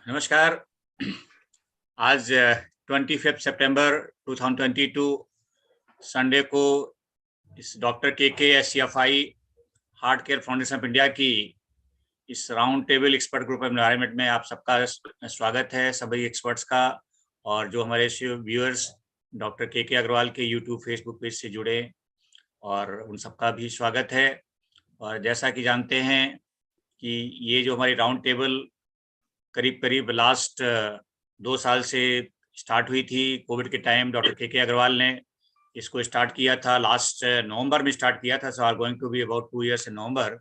नमस्कार। आज 25 सितंबर 2022 संडे को इस डॉक्टर के HCFI heart care foundation of India की इस round table expert group environment में आप सबका स्वागत है, सभी एक्सपर्ट्स का। और जो हमारे व्यूअर्स डॉक्टर के अग्रवाल के यूट्यूब फेसबुक पेज से जुड़े और उन सबका भी स्वागत है। और जैसा कि जानते हैं कि ये जो हमारी राउंड टेबल करीब लास्ट 2 साल से स्टार्ट हुई थी। कोविड के टाइम डॉक्टर के अग्रवाल ने इसको स्टार्ट किया था, लास्ट नवंबर में स्टार्ट किया था। So are going to be about 2 years in November.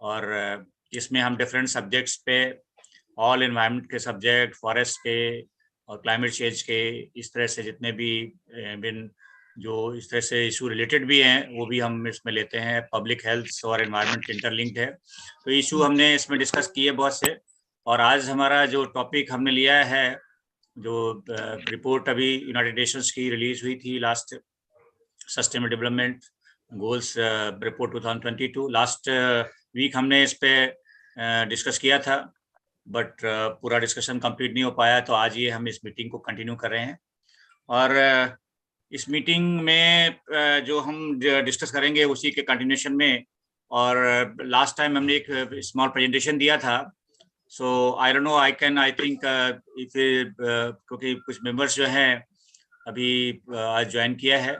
और इसमें हम डिफरेंट सब्जेक्ट्स पे, ऑल एनवायरनमेंट के सब्जेक्ट, फॉरेस्ट के और क्लाइमेट चेंज के, इस तरह से जितने भी जो इस तरह से इशू रिलेटेड भी हैं वो भी हम इसमें लेते हैं। पब्लिक हेल्थ और एनवायरनमेंट इंटरलिंक्ड है, तो इशू हमने इसमें डिस्कस किए बहुत से। और आज हमारा जो टॉपिक हमने लिया है, जो रिपोर्ट अभी यूनाइटेड नेशंस की रिलीज हुई थी, last sustainable development goals report 2022। Last week हमने इस पे डिस्कस किया था, बट पूरा डिस्कशन कंप्लीट नहीं हो पाया, तो आज ये हम इस मीटिंग को कंटिन्यू कर रहे हैं। और इस मीटिंग में जो हम डिस्कस करेंगे उसी के कंटिन्यूशन में। और लास्ट टाइम हमने एक स्मॉल प्रेजेंटेशन दिया था। So I don't know, I think if क्योंकि कुछ मेंबर्स जो हैं अभी आज ज्वाइन किया है,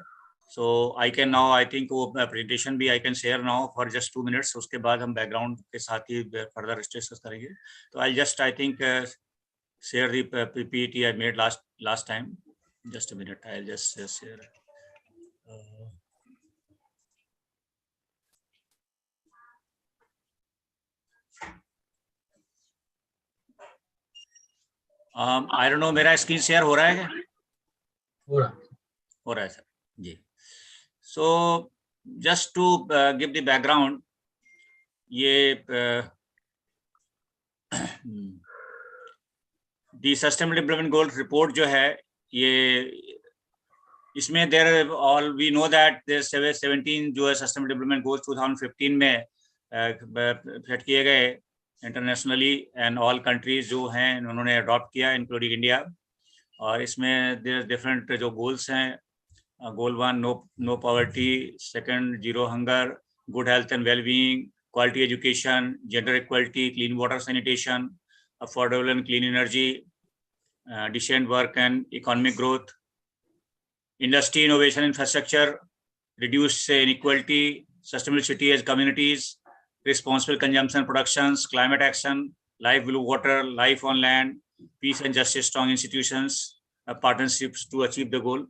so I can now, I think वो प्रेजेंटेशन भी I can share now for just 2 minutes। उसके बाद हम बैकग्राउंड के साथ ही फर्दर डिस्कस करेंगे। तो I just I think share the PPT I made last time. Just a minute, I just share. I don't know, मेरा screen share हो रहा है क्या? हो रहा है सर जी। So just to give the background, ये the sustainable development goals report जो है, ये इसमें there all we know that there 17 जो है सस्टेनेबल डेवलपमेंट गोल्स 2015 में सेट किए गए इंटरनेशनली, एंड ऑल कंट्रीज जो हैं उन्होंने अडॉप्ट किया, इंक्लूडिंग इंडिया। और इसमें देर डिफरेंट जो गोल्स हैं, goal 1 no poverty, second zero hunger, good health and wellbeing, quality education, gender equality, clean water sanitation, affordable and clean energy, decent work and economic growth, industry innovation infrastructure, reduce inequality, sustainable city as communities, responsible consumption productions, climate action, life below water, life on land, peace and justice, strong institutions, partnerships to achieve the goal।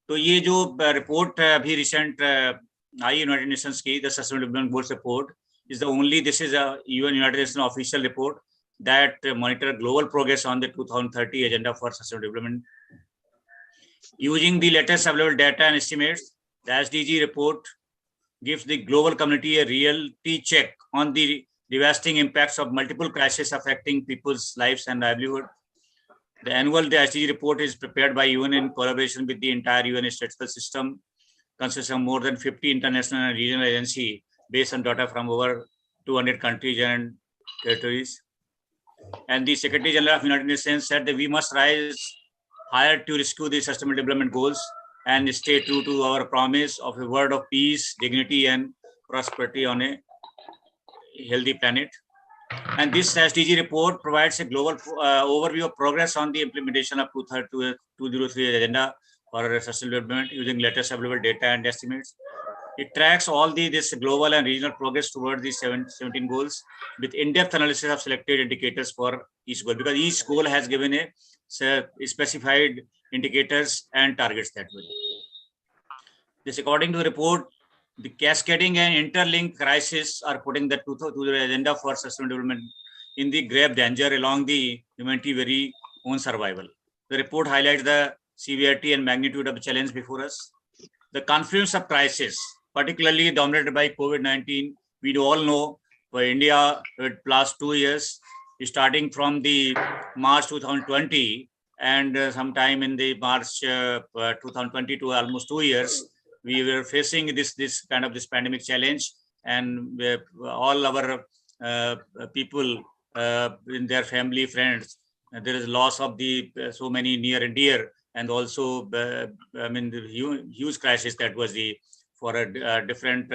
तो ये जो report अभी recent आई United Nations की, the sustainable development goals report is the only, this is a UN United nation official report that monitor global progress on the 2030 agenda for sustainable development. Using the latest available data and estimates, the SDG report gives the global community a reality check on the devastating impacts of multiple crises affecting people's lives and livelihood. The SDG report is prepared by UN in collaboration with the entire UN statistical system, consisting of more than 50 international and regional agencies based on data from over 200 countries and territories. And the Secretary General of United Nations said that we must rise higher to rescue the sustainable development goals and stay true to our promise of a world of peace, dignity and prosperity on a healthy planet. And this SDG report provides a global overview of progress on the implementation of 2003 agenda for sustainable development using latest available data and estimates. It tracks all this global and regional progress towards the 17 goals with in-depth analysis of selected indicators for each goal, because each goal has given a specified indicators and targets that way. This, according to the report, the cascading and interlinked crises are putting the 2030 agenda for sustainable development in the grave danger along the humanity's very own survival. The report highlights the severity and magnitude of the challenge before us. The confluence of crises, particularly dominated by COVID-19, we all know for India, it last 2 years, starting from the March 2020 and sometime in the March 2022, almost 2 years, we were facing this kind of this pandemic challenge, and all our people in their family, friends, there is loss of the so many near and dear, and also I mean the huge crisis that was the for a different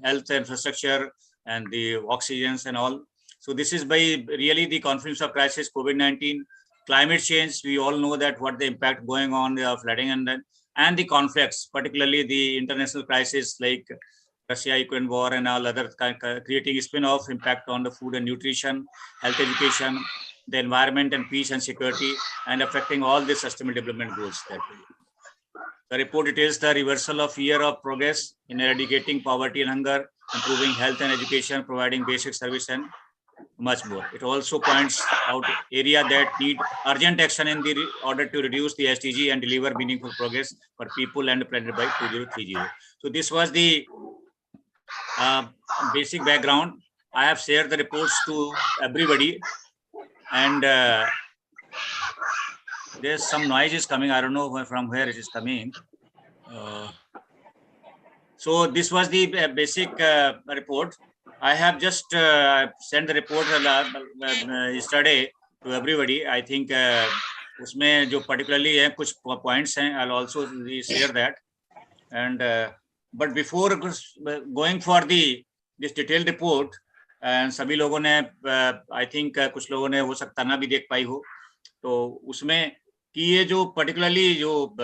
health infrastructure and the oxygens and all. So this is by really the confluence of crisis, COVID-19, climate change. We all know that what the impact going on, the flooding and the conflicts, particularly the international crisis like Russia-Ukraine war and all other creating spin-off impact on the food and nutrition, health education, the environment and peace and security, and affecting all the sustainable development goals. The report details the reversal of year of progress in eradicating poverty and hunger, improving health and education, providing basic service, and much more. It also points out areas that need urgent action in the order to reduce the SDG and deliver meaningful progress for people and the planet by 2030. So this was the basic background. I have shared the reports to everybody, and there's some noise is coming. I don't know from where it is coming. So this was the basic report. I have just sent the report yesterday to everybody. I think उसमें जो particularly है कुछ points हैं. I'll also share that. And but before going for this detailed report, and सभी लोगों ने I think कुछ लोगों ने हो सकता ना भी देख पाई हो, तो उसमें कि ये जो particularly जो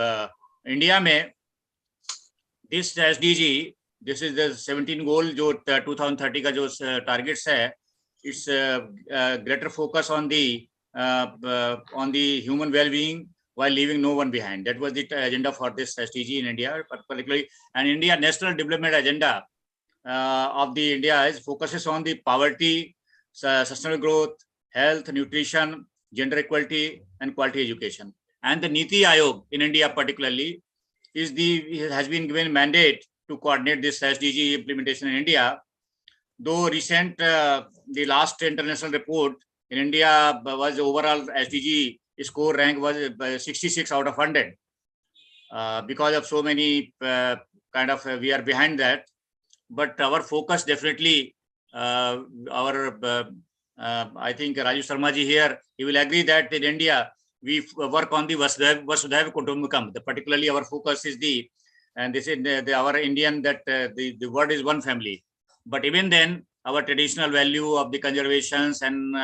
इंडिया में this SDG, this is the 17 goal जो 2030 का जो targets है, it's greater focus on the human well-being while leaving no one behind. That was the agenda for this SDG in India, particularly, and India National Development Agenda of the India focuses on the poverty, sustainable growth, health, nutrition, gender equality, and quality education. And the Niti Aayog in India particularly has been given mandate to coordinate this SDG implementation in India. Though recent, the last international report in India was overall SDG score rank was 66 out of 100. Because of so many kind of we are behind that. But our focus definitely, I think Raju Sharma ji here, he will agree that in India, we work on the Vasudhaiva Kutumbakam. Particularly our focus is and this is our Indian, that the word is one family. But even then, our traditional value of the conservations and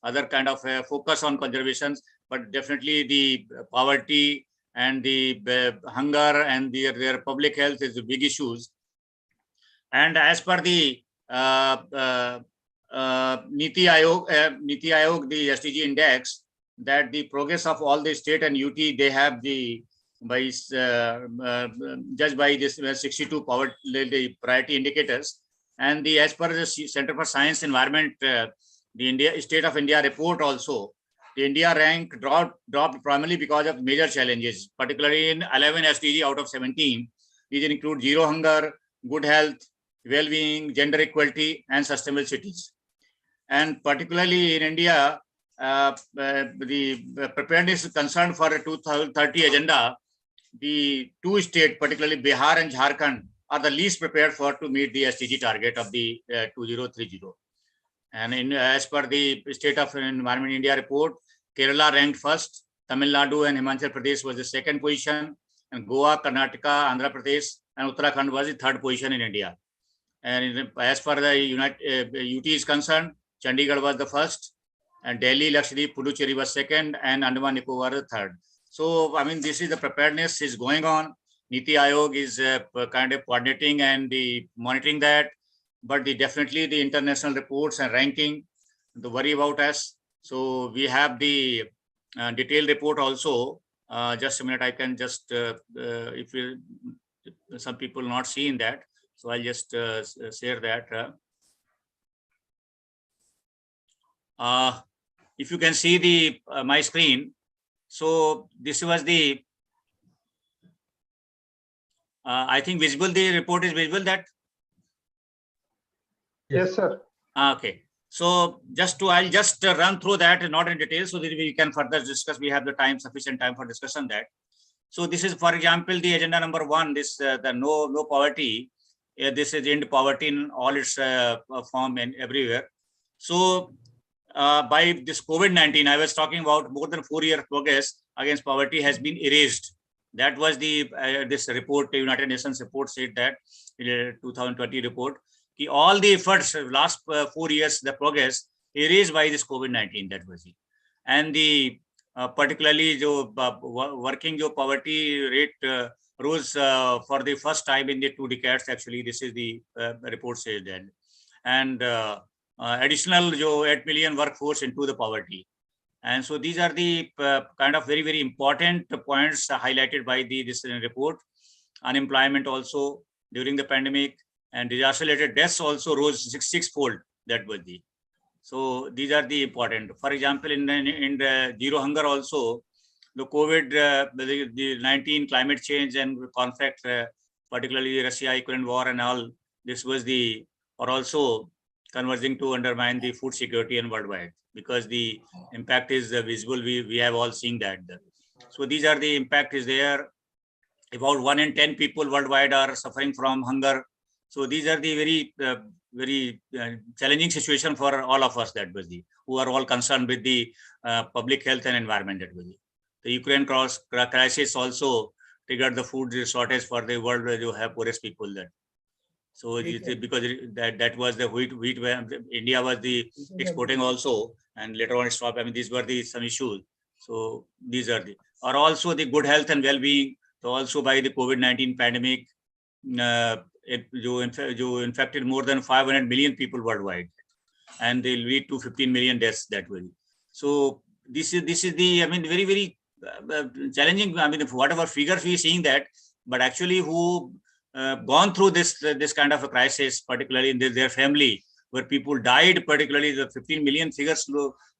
other kind of focus on conservations, but definitely the poverty and the hunger and their public health is the big issues. And as per the Niti Aayog, the SDG index, that the progress of all the state and UT, they have judged by this 62 the priority indicators. And as per the Center for Science Environment, the state of India report also, the India rank dropped primarily because of major challenges, particularly in 11 SDG out of 17. These include zero hunger, good health, well-being, gender equality, and sustainable cities. And particularly in India, the preparedness concerned for a 2030 agenda, the two states, particularly Bihar and Jharkhand, are the least prepared to meet the SDG target of the 2030. And as per the State of Environment India report, Kerala ranked first, Tamil Nadu and Himachal Pradesh was the second position, and Goa, Karnataka, Andhra Pradesh, and Uttarakhand was the third position in India. And as far as the UT is concerned, Chandigarh was the first, and Delhi, Lakshadweep, Puducherry was second, and Andaman Nicobar the third. So, I mean, this is the preparedness is going on. Niti Aayog is kind of coordinating and monitoring that, but definitely the international reports and ranking, the worry about us. So we have the detailed report also. Just a minute, I can just, if some people not seeing that, so I'll just share that. If you can see my screen, so this was the, I think visible, the report is visible that? Yes, sir. Okay. So I'll just run through that, not in detail, so that we can further discuss. We have the time, sufficient time for discussion that. So this is, for example, the agenda number 1, this the no poverty. This is end poverty in all its form and everywhere. So by this COVID-19, I was talking about more than 4-year progress against poverty has been erased. That was the this report, the United Nations report said that, 2020 report, all the efforts last 4 years, the progress erased by this COVID-19. That was it. And the particularly working poverty rate rose for the first time in the 2 decades. Actually, this is the report says that, and additional 8 million workforce into the poverty. And so these are the kind of very, very important points highlighted by this report. Unemployment also during the pandemic, and disaster-related deaths also rose six-fold. That was the. So these are the important. For example, in the zero hunger also, the COVID, the 19 climate change and conflict, particularly Russia-Ukraine war and all, this was the, or also converging to undermine the food security and worldwide, because the impact is visible. We have all seen that. So these are the impact is there. About 1 in 10 people worldwide are suffering from hunger. So these are the very challenging situation for all of us, that was the, who are all concerned with the public health and environment. That was the Ukraine crisis also triggered the food shortage for the world where you have poorest people there. So because that was the wheat India was the exporting also, and later on it stopped. I mean, these were the some issues. So these are the, or also the good health and well-being. So also by the COVID-19 pandemic, it infected more than 500 million people worldwide, and they'll lead to 15 million deaths that way. So this is the, I mean, very challenging. I mean, whatever figures we are seeing that, but actually who gone through this kind of a crisis, particularly in their family, where people died, particularly the 15 million figures.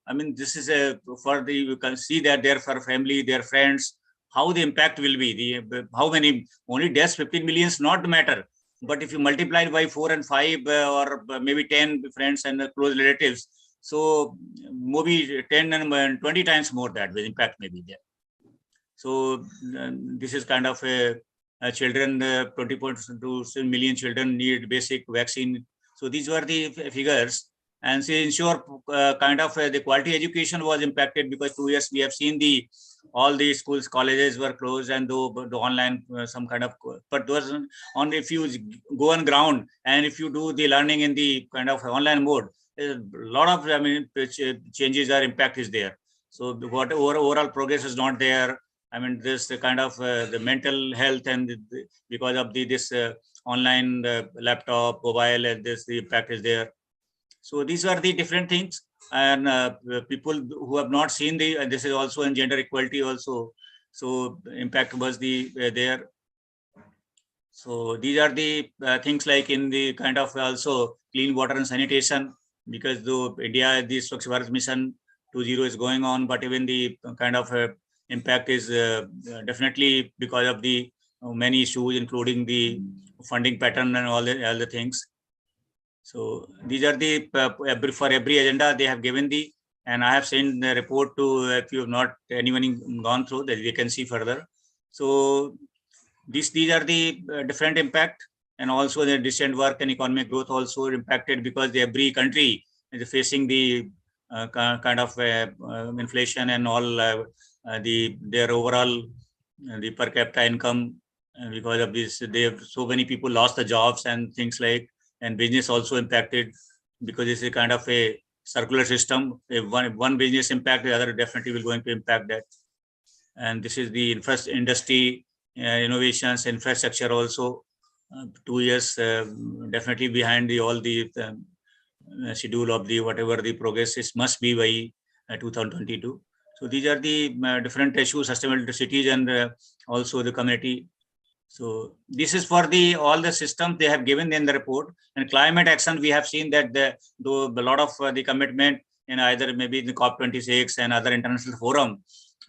I mean, this is for the, you can see that there for family, their friends, how the impact will be. How many only deaths, 15 million is not the matter. But if you multiply it by 4 and 5 or maybe 10 friends and close relatives, so maybe 10 and 20 times more that the impact may be there. So this is kind of a children, 20.2 million children need basic vaccine. So these were the figures, and so ensure kind of the quality education was impacted, because 2 years we have seen all the schools, colleges were closed, and the online some kind of, but those only if you go on ground and if you do the learning in the kind of online mode, a lot of, I mean, changes or impact is there. So what overall progress is not there. I mean, this kind of the mental health, and because of this online laptop, mobile, and the impact is there. So these are the different things, and people who have not seen and this is also in gender equality also. So impact was there. So these are the things like in the kind of also clean water and sanitation, because though India, the Swachh Bharat Mission 2.0 is going on, but even the kind of impact is definitely because of the many issues, including the funding pattern and all the things. So these are the for every agenda they have given and I have sent the report to, if you have not anyone gone through that, we can see further. So these are the different impact, and also the decent work and economic growth also impacted, because every country is facing the kind of inflation and all their overall the per capita income, because of this so many people lost the jobs and things like, and business also impacted, because it's a kind of a circular system. If one business impact, the other definitely will going to impact that. And this is the industry innovations, infrastructure also. 2 years definitely behind all the schedule of the whatever the progress is must be by 2022. So these are the different issues, sustainable cities, and also the community. So this is for all the systems they have given in the report. And climate action, we have seen that though a lot of the commitment in either maybe the COP26 and other international forum.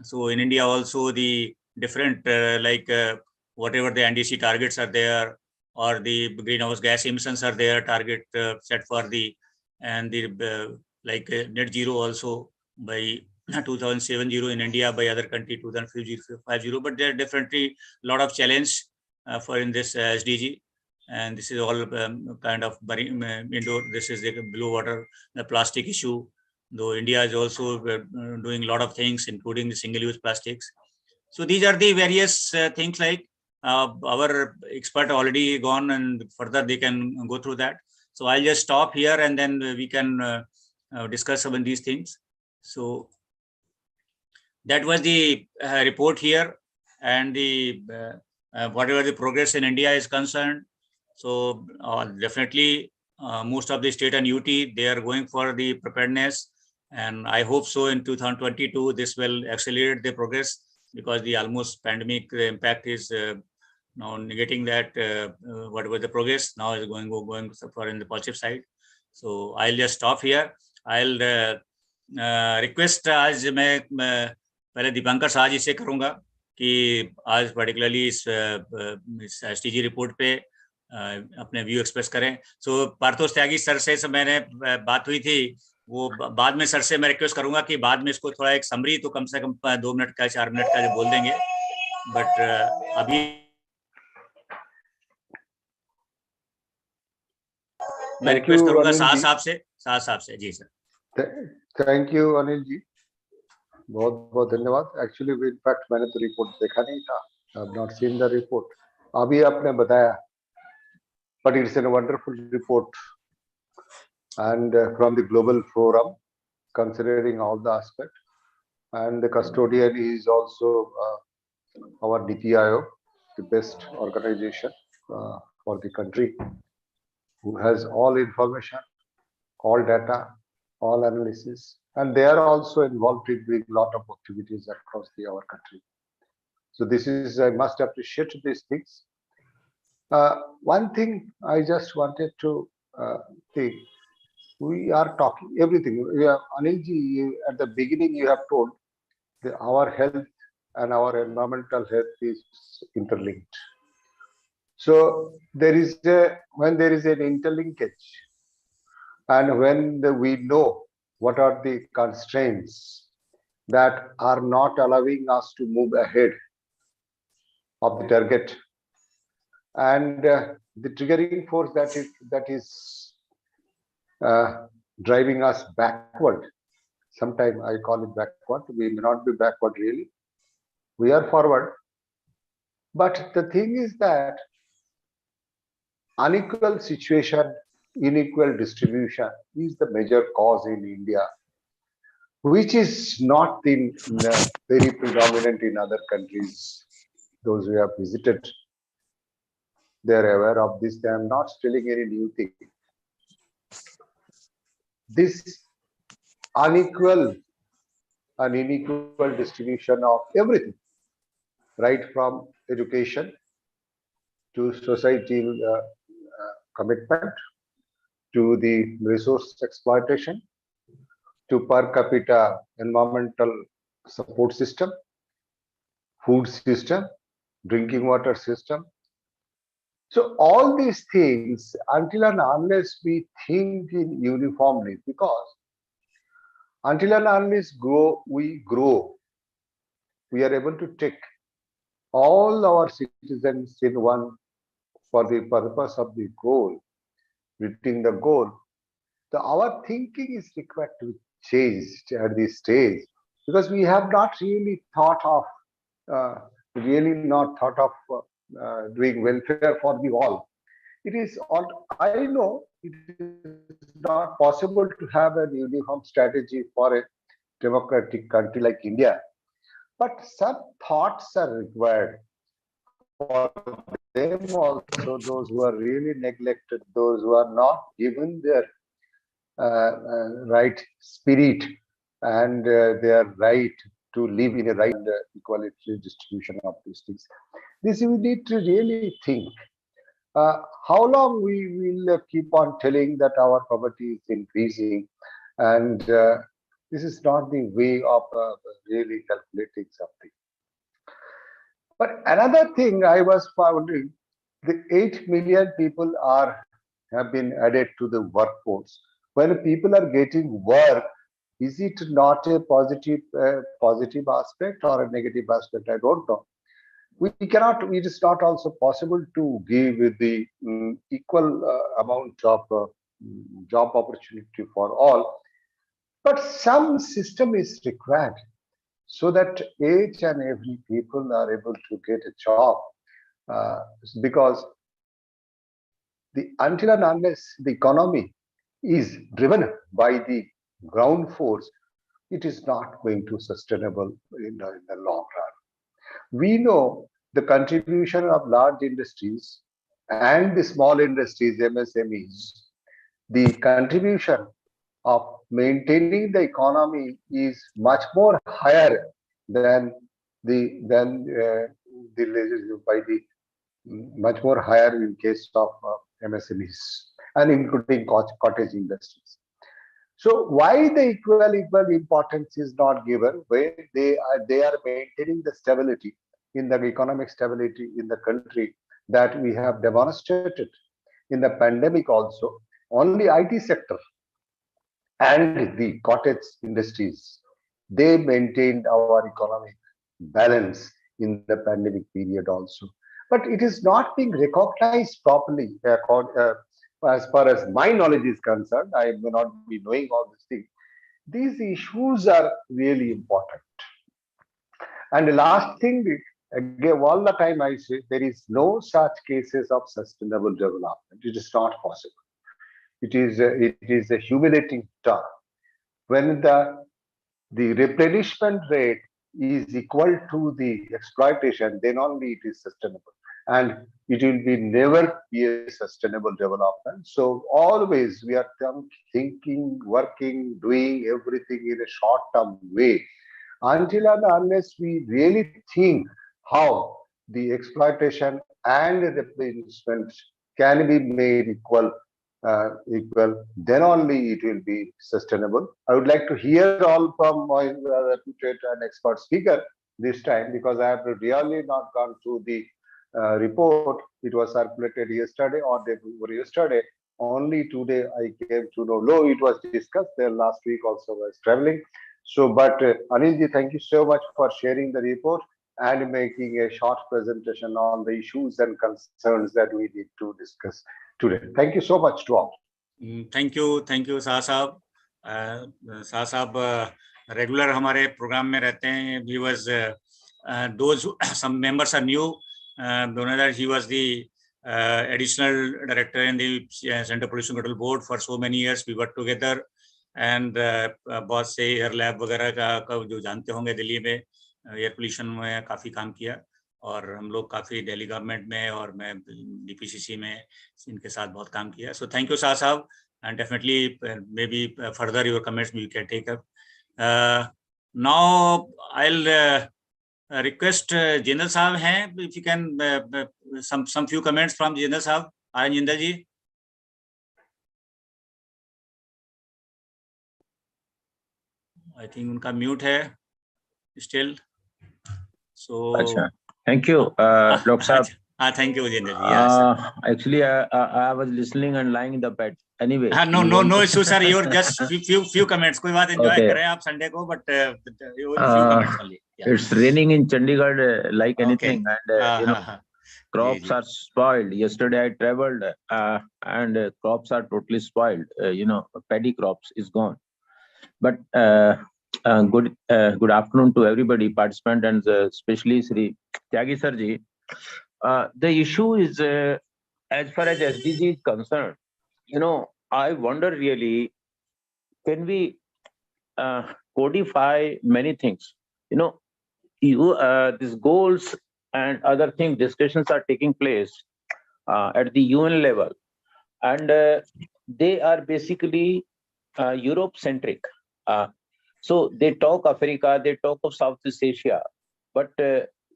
So in India also the different whatever the NDC targets are there, or the greenhouse gas emissions are there, target set for and the net zero also by 2070 in India, by other country 2050. But there are definitely a lot of challenge for in this SDG, and this is all kind of indoor. This is the blue water, the plastic issue, though India is also doing a lot of things, including the single-use plastics. So these are the various things like our expert already gone, and further they can go through that. So I'll just stop here, and then we can discuss some of these things. So that was the report here, and the whatever the progress in India is concerned. So definitely most of the state and UT, they are going for the preparedness, and I hope so in 2022 this will accelerate the progress, because the almost pandemic impact is now negating that whatever the progress now is going for in the positive side. So I'll just stop here. I'll request, आज मैं पहले दीपांकर शाह जी से करूंगा कि आज particularly इस STG report पे अपने व्यू एक्सप्रेस करें. सो पार्थोस त्यागी सर से मैंने बात हुई थी, वो बाद में सर से मैं रिक्वेस्ट करूंगा कि बाद में इसको थोड़ा एक समरी तो कम से कम 2 मिनट का 4 मिनट का जो बोल देंगे, बट अभी मैं रिक्वेस्ट करूंगा शाह साहब से. जी sir. Thank you Anil ji, बहुत बहुत धन्यवाद. एक्चुअली इनफैक्ट मैंने तो रिपोर्ट देखा नहीं था, I have not seen the report. अभी आपने बताया, but it's a wonderful report, and from the global forum, considering all the aspects, and the custodian is also our NITI Aayog, the best organization for the country, who has all information, all data, all analysis, and they are also involved in doing a lot of activities across our country. So this is, I must appreciate these things. One thing I just wanted to think, we are talking everything. Anil ji, at the beginning you have told that our health and our environmental health is interlinked. So there is when there is an interlinkage, and when we know what are the constraints that are not allowing us to move ahead of the target, and the triggering force that is driving us backward. Sometimes I call it backward. We may not be backward really. We are forward. But the thing is that unequal situation, unequal distribution is the major cause in India, which is not very predominant in other countries. Those who have visited, they are aware of this. They are not telling any new thing. This unequal and unequal distribution of everything, right from education to societal commitment, to the resource exploitation, to per capita environmental support system, food system, drinking water system. So all these things, until and unless we think in uniformly, because until and unless we grow, we are able to take all our citizens in one for the purpose of the goal, reaching the goal. Our thinking is required to be changed at this stage, because we have not really thought of doing welfare for the all. It is all, I know it is not possible to have a uniform strategy for a democratic country like India, but some thoughts are required for them also, those who are really neglected, those who are not given their right spirit and their right to live in a right and equality distribution of these things. This we need to really think. How long we will keep on telling that our poverty is increasing, and this is not the way of really calculating something. But another thing I was wondering, the 8 million people have been added to the workforce. When people are getting work, is it not a positive aspect or a negative aspect? I don't know. It is not also possible to give the equal amount of job opportunity for all. But some system is required so that each and every people are able to get a job, uh, because until and unless the economy is driven by the ground force, it is not going to sustainable in the long run. We know the contribution of large industries and the small industries, MSMEs, the contribution of maintaining the economy is much more higher than the by the much more higher in case of MSMEs and including cottage industries. So why the equal importance is not given when they are maintaining the stability in the economic stability in the country that we have demonstrated in the pandemic also. Only IT sector and the cottage industries, they maintained our economic balance in the pandemic period also. But it is not being recognized properly. As far as my knowledge is concerned, I may not be knowing all these things. These issues are really important. And the last thing, again, all the time I say, there is no such cases of sustainable development. It is not possible. It is a humiliating term. When the replenishment rate is equal to the exploitation, then only it is sustainable. And it will be never be a sustainable development. So always we are thinking, working, doing everything in a short-term way until and unless we really think how the exploitation and the replenishment can be made equal, then only it will be sustainable. I would like to hear all from my reputed and expert speaker this time, because I have really not gone through the report. It was circulated yesterday or day before yesterday. Only today I came to know. No, it was discussed there last week also. I was traveling. So, but Anilji, thank you so much for sharing the report and making a short presentation on the issues and concerns that we need to discuss today. Thank you so much to all. Thank you Shah साहब. शाह साहब regular हमारे program में रहते हैं. He was those some members are new. Know that he was the additional director in the Center Pollution Control Board for so many years. We worked together and बहुत से air lab वगैरह का जो जानते होंगे दिल्ली में एयर पोल्यूशन में काफ़ी काम किया और हम लोग काफ़ी दिल्ली गवर्नमेंट में और मैं डीपीसीसी में इनके साथ बहुत काम किया. सो थैंक यू शाह साहब and definitely maybe further your comments we can take up. Now I'll request Jindal Sahab हैं, if you can some few comments from Jindal Sahab. Jindal ji. I think उनका mute है still. So. अच्छा, thank you, Dr. Saab. Thank you, Jindal ji. Yes. Actually, I was listening and lying in the bed. Anyway. No issue, sir. You're just few comments. कोई बात enjoy करें आप Sunday को, but few comments only. Yeah. It's raining in Chandigarh like anything, and crops are spoiled. Yesterday I traveled, and crops are totally spoiled. Paddy crops is gone. But good afternoon to everybody, participant, and especially Sri Tyagi Sarji. The issue is, as far as SDG is concerned, I wonder really, can we codify many things? These goals and other things, discussions are taking place at the UN level, and they are basically Europe-centric. So they talk Africa, they talk of Southeast Asia, but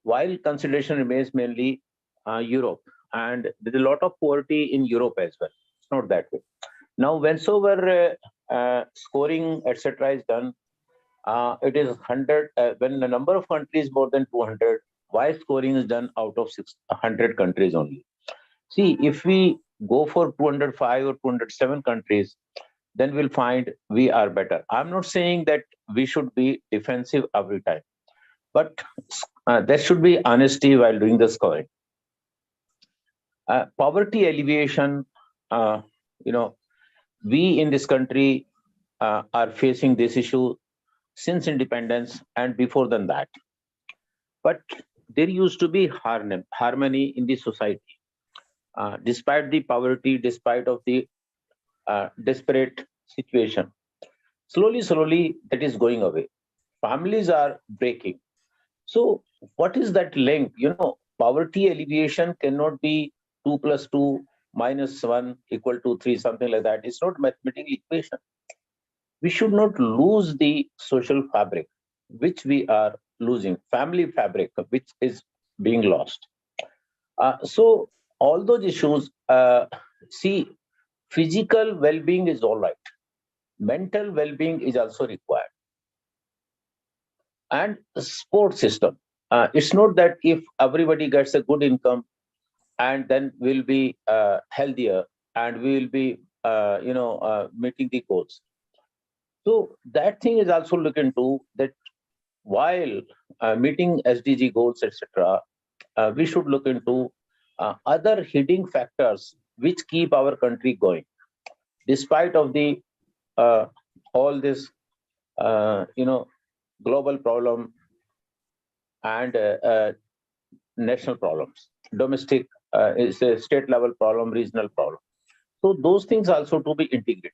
while consideration remains mainly Europe, and there's a lot of poverty in Europe as well. It's not that way. Now, whensoever scoring, etc. is done, it is 100. When the number of countries more than 200, why scoring is done out of 600 countries only? See, if we go for 205 or 207 countries, then we'll find we are better. I'm not saying that we should be defensive every time, but there should be honesty while doing the scoring. Poverty alleviation, we in this country are facing this issue since independence and before than that. But there used to be harmony in the society. Despite the poverty, despite of the desperate situation, slowly that is going away. Families are breaking. So what is that link? Poverty alleviation cannot be 2 + 2 - 1 = 3, something like that. It's not mathematical equation. We should not lose the social fabric, which we are losing, family fabric, which is being lost. So all those issues, see, physical well-being is all right. Mental well-being is also required. And support system. It's not that if everybody gets a good income and then we'll be healthier and we will be, meeting the goals. So that thing is also looked into, that while meeting SDG goals, etc., we should look into other hidden factors which keep our country going, despite of the all this, global problem and national problems. Domestic is a state level problem, regional problem. So those things also to be integrated.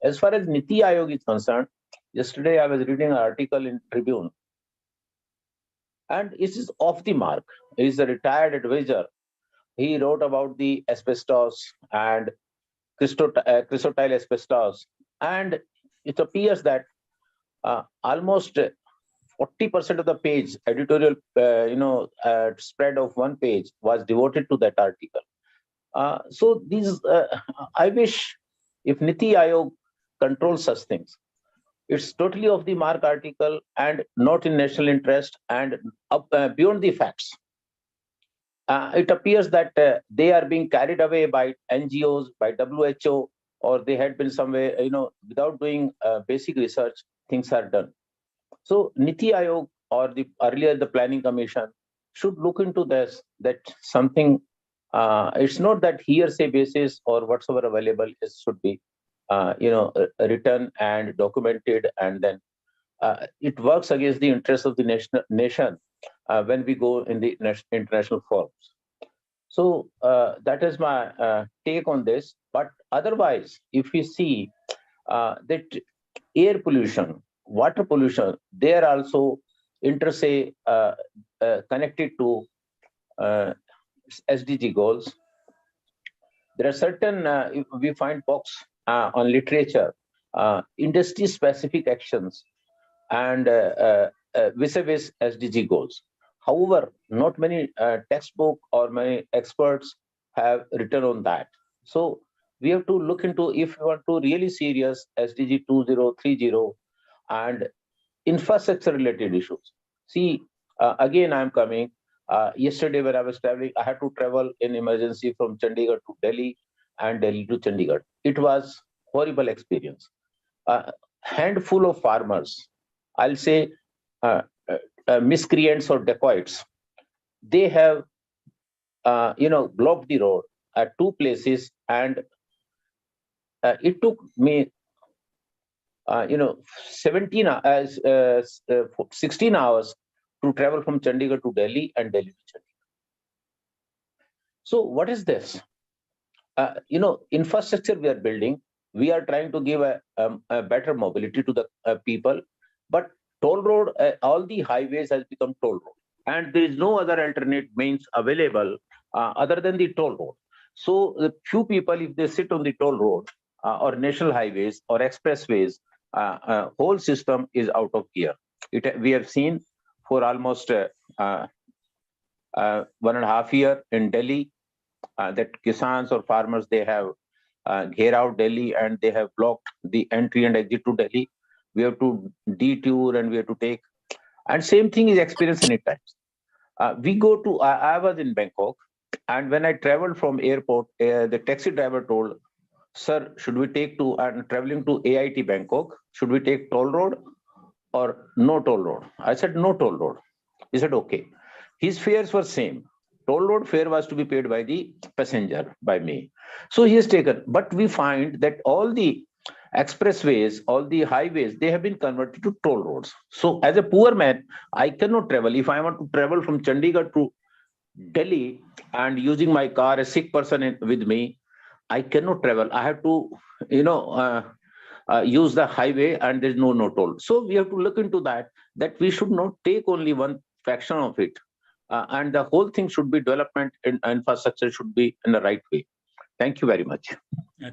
As far as Niti Aayog is concerned, yesterday I was reading an article in Tribune, and it is off the mark. He is a retired advisor. He wrote about the asbestos and chrysotile asbestos, and it appears that almost 40% of the page, editorial, spread of one page was devoted to that article. So these, I wish if Niti Aayog controls such things, it's totally off the mark article and not in national interest and beyond the facts. It appears that they are being carried away by NGOs, by WHO, or they had been somewhere, without doing basic research, things are done. So Niti Aayog or the planning commission should look into this, that something, it's not that hearsay basis or whatsoever available should be, written and documented, and then it works against the interests of the nation when we go in the international forums. So that is my take on this. But otherwise, if we see that air pollution, water pollution, they are also connected to SDG goals. There are certain, if we find books on literature, industry-specific actions and vis-a-vis SDG goals. However, not many textbook or many experts have written on that. So we have to look into, if we want to really serious SDG 2030 and infrastructure related issues. See, again, I'm coming. Yesterday when I was traveling, I had to travel in emergency from Chandigarh to Delhi and Delhi to Chandigarh. It was horrible experience. A handful of farmers, I'll say miscreants or dacoits, they have blocked the road at two places, and it took me 16 hours to travel from Chandigarh to Delhi and Delhi to Chandigarh. So what is this? Infrastructure we are building, we are trying to give a better mobility to the people, but toll road, all the highways has become toll road, and there is no other alternate means available other than the toll road. So the few people, if they sit on the toll road or national highways or expressways, whole system is out of gear. We have seen for almost 1.5 years in Delhi that Kisans or farmers, they have ghear out Delhi and they have blocked the entry and exit to Delhi. We have to detour and we have to take, and same thing is experienced many times. We go to, I was in Bangkok, and when I traveled from airport, the taxi driver told, "Sir, should we take to, I'm traveling to AIT Bangkok, should we take toll road or no toll road?" I said, "No toll road." He said, "Okay." His fares were same. Toll road fare was to be paid by the passenger, by me. So he has taken, but we find that all the expressways, all the highways, they have been converted to toll roads. So as a poor man, I cannot travel. If I want to travel from Chandigarh to Delhi and using my car, a sick person with me, I cannot travel. I have to, use the highway, and there's no toll. So we have to look into that we should not take only one fraction of it, and the whole thing should be development and infrastructure should be in the right way. Thank you very much.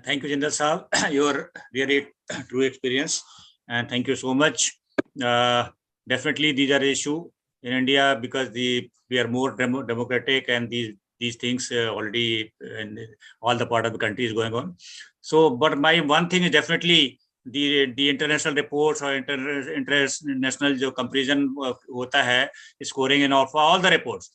Thank you, Jindal Sahab. Your really true experience, and thank you so much. Definitely, these are issue in India because we are more democratic, and these things already in all the part of the country is going on. So, but my one thing is definitely the international reports or international जो comparison होता है scoring and all for all the reports.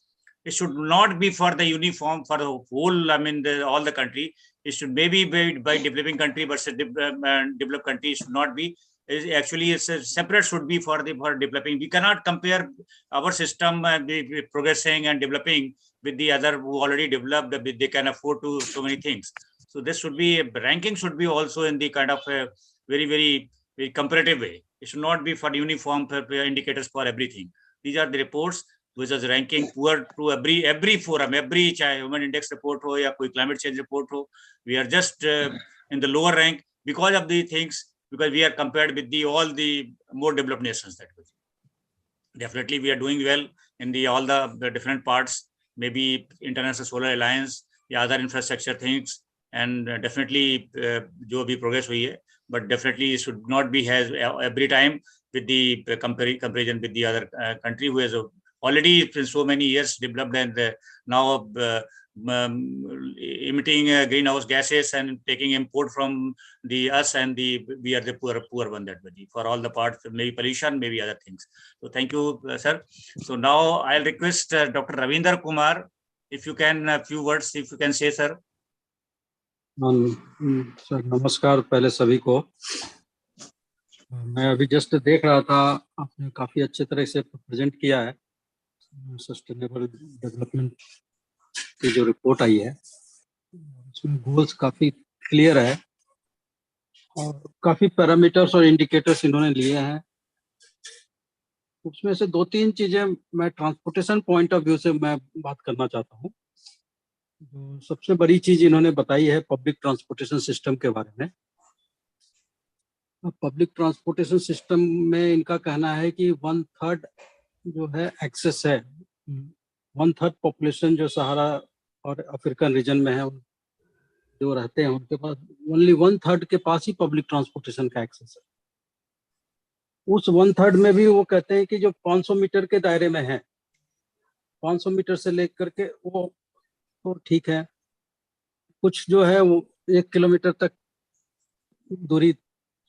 It should not be for the uniform for the whole. I mean, all the country. It should maybe be by developing country, but developed country should not be. Actually, it's a separate should be for developing. We cannot compare our system progressing and developing with the other who already developed. They can afford to so many things. So this should be ranking should be also in the kind of a very comparative way. It should not be for uniform indicators for everything. These are the reports which is ranking poor to every forum, every चाहे human index report हो या कोई climate change report हो. We are just in the lower rank because of the things, because we are compared with all the more developed nations. That way. Definitely we are doing well in all the different parts, maybe International Solar Alliance, या other infrastructure things, and definitely जो भी progress हुई है, but definitely it should not be has every time with the comparison with the other country who has already for so many years developed and now emitting greenhouse gases and taking import from us, and we are the poor one that way for all the parts, maybe pollution, maybe other things. So thank you, sir. So now I'll request Dr. Ravinder Kumar, if you can a few words, if you can say, sir. Sir नमस्कार पहले सभी को। मैं अभी just देख रहा था, आपने काफी अच्छे तरह से प्रेजेंट किया है सस्टेनेबल डेवलपमेंट की जो रिपोर्ट आई है, उसमें गोल्स काफी क्लियर है और काफी पैरामीटर्स और इंडिकेटर्स इन्होंने लिए हैं। उसमें से 2-3 चीजें मैं ट्रांसपोर्टेशन पॉइंट ऑफ व्यू से मैं बात करना चाहता हूँ। जो सबसे बड़ी चीज इन्होंने बताई है पब्लिक ट्रांसपोर्टेशन सिस्टम के बारे में। पब्लिक ट्रांसपोर्टेशन सिस्टम में इनका कहना है कि 1/3 जो है एक्सेस है, 1/3 पॉपुलेशन जो सहारा और अफ्रीकन रीजन में है जो रहते हैं, उनके पास ओनली 1/3 के पास ही पब्लिक ट्रांसपोर्टेशन का एक्सेस है। उस 1/3 में भी वो कहते हैं कि जो 500 मीटर के दायरे में है, 500 मीटर से लेकर के वो तो ठीक है, कुछ जो है वो 1 किलोमीटर तक दूरी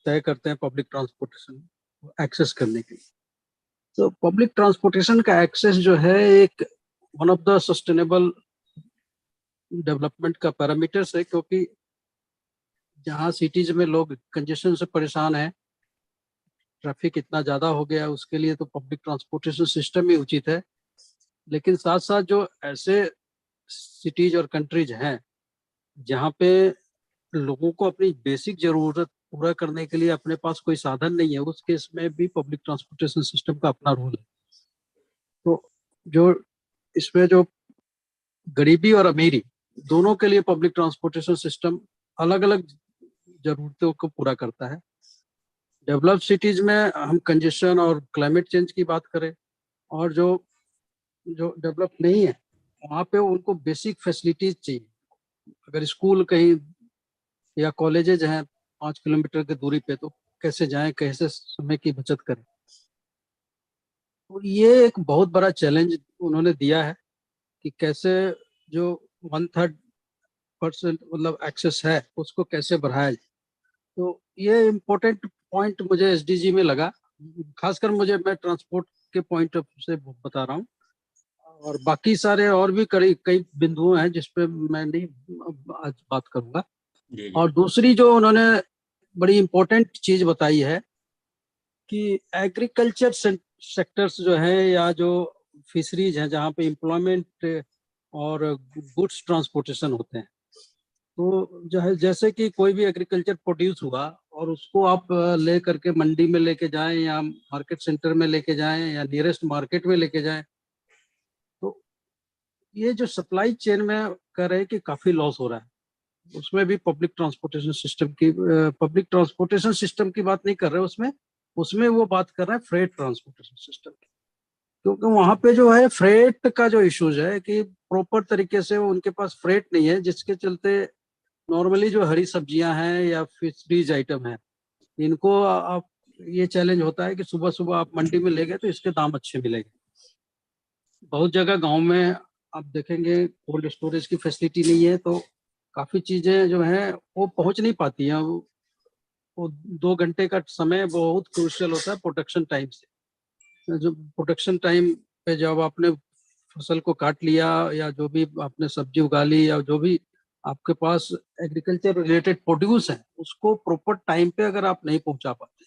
तय करते हैं पब्लिक ट्रांसपोर्टेशन एक्सेस करने के लिए। तो पब्लिक ट्रांसपोर्टेशन का एक्सेस जो है एक one of the sustainable development का पैरामीटर्स है, क्योंकि जहाँ सिटीज में लोग कंजेशन से परेशान है, ट्रैफिक इतना ज्यादा हो गया, उसके लिए तो पब्लिक ट्रांसपोर्टेशन सिस्टम ही उचित है। लेकिन साथ साथ जो ऐसे सिटीज और कंट्रीज हैं जहाँ पे लोगों को अपनी बेसिक जरूरत पूरा करने के लिए अपने पास कोई साधन नहीं है, उस केस में भी पब्लिक ट्रांसपोर्टेशन सिस्टम का अपना रोल है। तो जो इसमें जो गरीबी और अमीरी दोनों के लिए पब्लिक ट्रांसपोर्टेशन सिस्टम अलग अलग जरूरतों को पूरा करता है। डेवलप्ड सिटीज में हम कंजेशन और क्लाइमेट चेंज की बात करें, और जो डेवलप नहीं है वहाँ पे उनको बेसिक फैसिलिटीज चाहिए। अगर स्कूल कहीं या कॉलेजेज हैं 5 किलोमीटर की दूरी पे, तो कैसे जाएं, कैसे समय की बचत करें। तो ये एक बहुत बड़ा चैलेंज उन्होंने दिया है कि कैसे जो 1/3% मतलब एक्सेस है उसको कैसे बढ़ाया जाए। तो ये इम्पोर्टेंट पॉइंट मुझे एसडीजी में लगा, खासकर मैं ट्रांसपोर्ट के पॉइंट ऑफ से बता रहा हूँ, और बाकी सारे और भी कई बिंदु हैं जिसपे मैं नहीं आज बात करूंगा। और दूसरी जो उन्होंने बड़ी इम्पोर्टेंट चीज बताई है कि एग्रीकल्चर सेक्टर्स जो है या जो फिशरीज हैं जहाँ पे एम्प्लॉयमेंट और गुड्स ट्रांसपोर्टेशन होते हैं, तो जो है जैसे कि कोई भी एग्रीकल्चर प्रोड्यूस हुआ और उसको आप ले करके मंडी में लेके जाएं या मार्केट सेंटर में लेके जाएं या नियरेस्ट मार्केट में लेके जाएं, तो ये जो सप्लाई चेन में कह रहे हैं कि काफी लॉस हो रहा है, उसमें भी पब्लिक ट्रांसपोर्टेशन सिस्टम की बात नहीं कर रहे उसमें उसमें वो बात कर रहे हैं फ्रेट ट्रांसपोर्टेशन सिस्टम की, क्योंकि वहां पे जो है फ्रेट का जो इश्यूज है कि प्रॉपर तरीके से उनके पास फ्रेट नहीं है, जिसके चलते नॉर्मली जो हरी सब्जियां हैं या फिशरीज आइटम है, इनको आप ये चैलेंज होता है कि सुबह सुबह आप मंडी में ले गए तो इसके दाम अच्छे मिलेंगे। बहुत जगह गांव में आप देखेंगे कोल्ड स्टोरेज की फैसिलिटी नहीं है, तो काफी चीजें जो हैं वो पहुंच नहीं पाती हैं। वो 2 घंटे का समय बहुत क्रूशियल होता है प्रोडक्शन टाइम से। जो प्रोडक्शन टाइम पे जब आपने फसल को काट लिया या जो भी आपने सब्जी उगा ली या जो भी आपके पास एग्रीकल्चर रिलेटेड प्रोड्यूस है, उसको प्रॉपर टाइम पे अगर आप नहीं पहुंचा पाते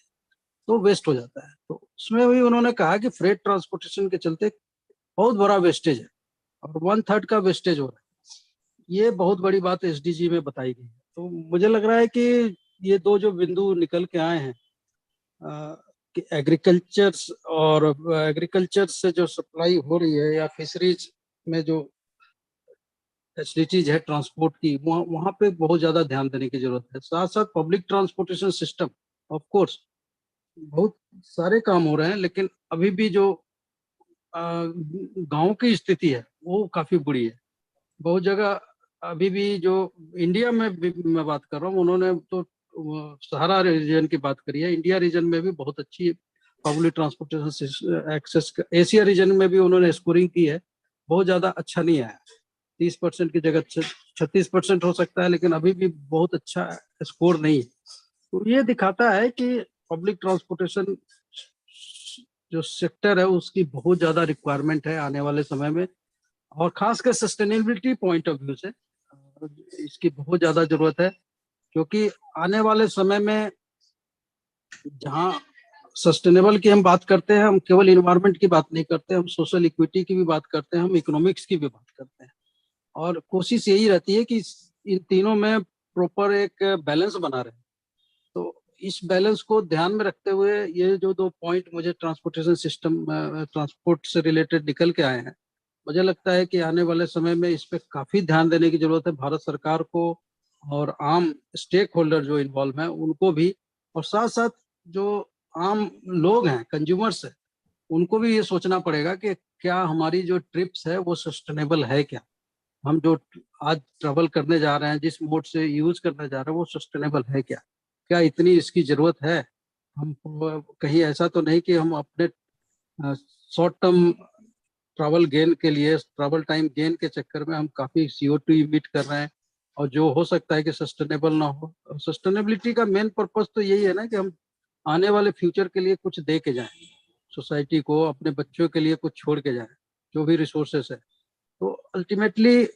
तो वेस्ट हो जाता है। तो उसमें भी उन्होंने कहा कि फ्रेट ट्रांसपोर्टेशन के चलते बहुत बड़ा वेस्टेज है और 1/3 का वेस्टेज हो रहा है। ये बहुत बड़ी बात एसडीजी में बताई गई है। तो मुझे लग रहा है कि ये दो जो बिंदु निकल के आए हैं कि एग्रीकल्चर से जो सप्लाई हो रही है या फिशरीज में जो फैसिलिटीज है ट्रांसपोर्ट की, वहाँ पे बहुत ज्यादा ध्यान देने की जरूरत है। साथ साथ public transportation system, of course बहुत सारे काम हो रहे हैं, लेकिन अभी भी जो गांव की स्थिति है वो काफी बुरी है। बहुत जगह अभी भी जो इंडिया में भी मैं बात कर रहा हूँ, उन्होंने तो सहारा रीजन की बात करी है, इंडिया रीजन में भी बहुत अच्छी public transportation access, Asia region में भी उन्होंने स्कोरिंग की है, बहुत ज्यादा अच्छा नहीं आया। 30% की जगह 36% हो सकता है, लेकिन अभी भी बहुत अच्छा स्कोर नहीं है। तो ये दिखाता है कि पब्लिक ट्रांसपोर्टेशन जो सेक्टर है उसकी बहुत ज्यादा रिक्वायरमेंट है आने वाले समय में, और खासकर सस्टेनेबिलिटी पॉइंट ऑफ व्यू से इसकी बहुत ज्यादा जरूरत है। क्योंकि आने वाले समय में जहाँ सस्टेनेबल की हम बात करते हैं, हम केवल इन्वायरमेंट की बात नहीं करते, हम सोशल इक्विटी की भी बात करते हैं, हम इकोनॉमिक्स की भी बात करते हैं, और कोशिश यही रहती है कि इन तीनों में प्रॉपर एक बैलेंस बना रहे। तो इस बैलेंस को ध्यान में रखते हुए ये जो 2 पॉइंट मुझे ट्रांसपोर्टेशन सिस्टम, ट्रांसपोर्ट से रिलेटेड निकल के आए हैं, मुझे लगता है कि आने वाले समय में इस पे काफी ध्यान देने की जरूरत है भारत सरकार को और आम स्टेक होल्डर जो इन्वॉल्व हैं उनको भी, और साथ साथ जो आम लोग हैं, कंज्यूमर्स है, उनको भी ये सोचना पड़ेगा कि क्या हमारी जो ट्रिप्स है वो सस्टेनेबल है क्या, हम जो आज ट्रेवल करने जा रहे हैं, जिस मोड से यूज करने जा रहे हैं वो सस्टेनेबल है क्या, क्या इतनी इसकी जरूरत है। हम कहीं ऐसा तो नहीं कि हम अपने शॉर्ट टर्म ट्रैवल गेन के लिए, ट्रैवल टाइम गेन के चक्कर में हम काफी CO2 इमिट कर रहे हैं, और जो हो सकता है कि सस्टेनेबल ना हो। सस्टेनेबिलिटी का मेन पर्पस तो यही है ना कि हम आने वाले फ्यूचर के लिए कुछ दे के जाएं सोसाइटी को, अपने बच्चों के लिए कुछ छोड़ के जाएं जो भी रिसोर्सेस है। तो अल्टीमेटली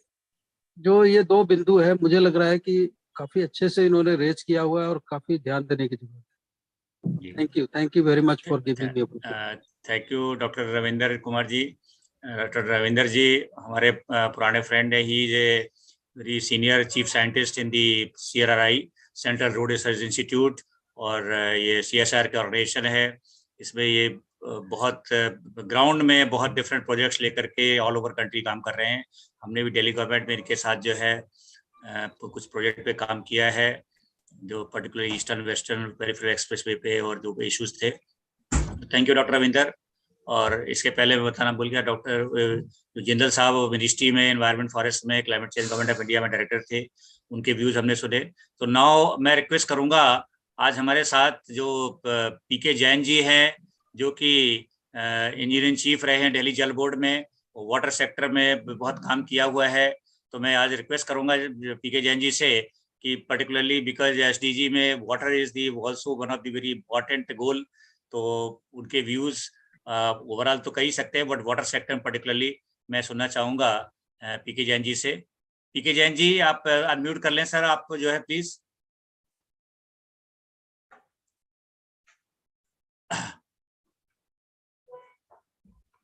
जो ये 2 बिंदु है, मुझे लग रहा है कि काफी अच्छे से इन्होंने रेज किया हुआ है और काफी ध्यान देने की जरूरत है। Thank you very much for giving me opportunity. Thank you doctor Ravinder Kumar ji. Doctor Ravinder ji हमारे पुराने फ्रेंड है, he is a very senior chief scientist in the CRRI, central road research institute, और ये CSR का ऑर्गेनाइजेशन है। इसमें ये बहुत ग्राउंड में बहुत डिफरेंट प्रोजेक्ट्स लेकर के ऑल ओवर कंट्री काम कर रहे हैं। हमने भी दिल्ली गवर्नमेंट में इनके साथ जो है कुछ प्रोजेक्ट पे काम किया है, जो particular eastern western peripheral expressway पे और जो इश्यूज थे। Thank you doctor Ravinder. और इसके पहले मैं बताना भूल गया, डॉक्टर जिंदल साहब मिनिस्ट्री में एनवायरनमेंट फॉरेस्ट में climate change government of India में डायरेक्टर थे, उनके व्यूज हमने सुने। तो नाउ मैं रिक्वेस्ट करूंगा, आज हमारे साथ जो PK जैन जी हैं, जो कि इंजीनियर चीफ रहे हैं दिल्ली जल बोर्ड में, वाटर सेक्टर में बहुत काम किया हुआ है। तो मैं आज रिक्वेस्ट करूंगा PK जैन जी से कि पर्टिकुलरली बिकॉज SDG में water is the also one of the very important गोल, तो उनके व्यूज ओवरऑल तो कह ही सकते हैं, बट वाटर सेक्टर में पर्टिकुलरली मैं सुनना चाहूंगा PK जैन जी से। PK जैन जी आप अनम्यूट कर लें सर, आप जो है प्लीज।